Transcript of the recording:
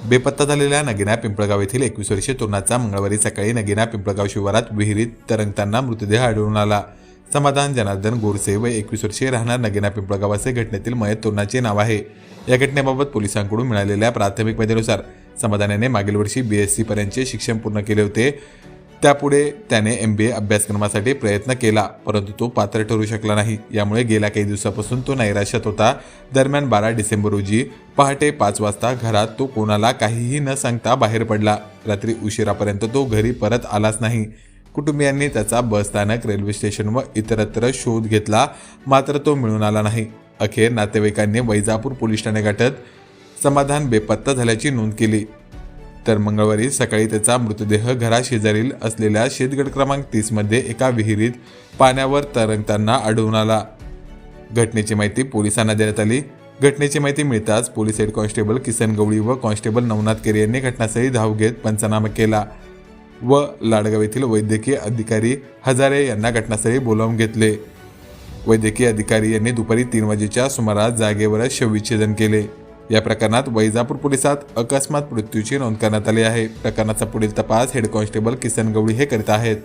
बेपत्ता झालेल्या नगिना पिंपळगाव येथील 21 वर्षीय तरुणाचा मंगळवारी सकाळी नगिना पिंपळगाव शिवारात विहिरीत तरंगताना मृतदेह आढळून आला। समाधान जनार्दन गोरसे व 21 वर्षीय राहणार नगिना पिंपळगाव असे घटनेतील मयत तरुणाचे नाव आहे। या घटनेबाबत पोलिसांकडून मिळालेल्या प्राथमिक माहितीनुसार समाधान याने मागील वर्षी BSc पर्यंतचे शिक्षण पूर्ण केले होते। त्यापुढे त्याने MBA अभ्यासक्रमासाठी प्रयत्न केला, परंतु तो पात्र ठरू शकला नाही। यामुळे गेल्या काही दिवसापासून तो नैराश्यात होता। दरम्यान 12 डिसेंबर रोजी पहाटे 5 वाजता घरात तो कोणाला काहीही न सांगता बाहेर पडला। रात्री उशिरापर्यंत तो घरी परत आलाच नाही। कुटुंबियांनी त्याचा बसस्थानक, रेल्वे स्टेशन व इतरत्र शोध घेतला, मात्र तो मिळून आला नाही। अखेर नातेवाईकांनी वैजापूर पोलीस ठाणे गाठत समाधान बेपत्ता झाल्याची नोंद केली। तर मंगळवारी सकाळी त्याचा मृतदेह घराशेजारील असलेल्या शेतगट क्रमांक 30 मध्ये एका विहिरीत पाण्यावर तरंगताना आढळून आला। घटनेची माहिती पोलिसांना देण्यात आली। घटनेची माहिती मिळताच पोलीस हेड कॉन्स्टेबल किसन गवळी व कॉन्स्टेबल नवनाथ केरे यांनी घटनास्थळी धाव घेत पंचनामा केला व लाडगाव येथील वैद्यकीय अधिकारी हजारे यांना घटनास्थळी बोलावून घेतले। वैद्यकीय अधिकारी यांनी दुपारी 3 वाजेच्या सुमारास जागेवरच शवविच्छेदन केले। या प्रकरणात वैजापूर पोलिसात अकस्मात मृत्यूची नोंद करण्यात आली आहे। प्रकरणाचा पुढील तपास हेड कॉन्स्टेबल किसन गवळी हे करीत आहेत।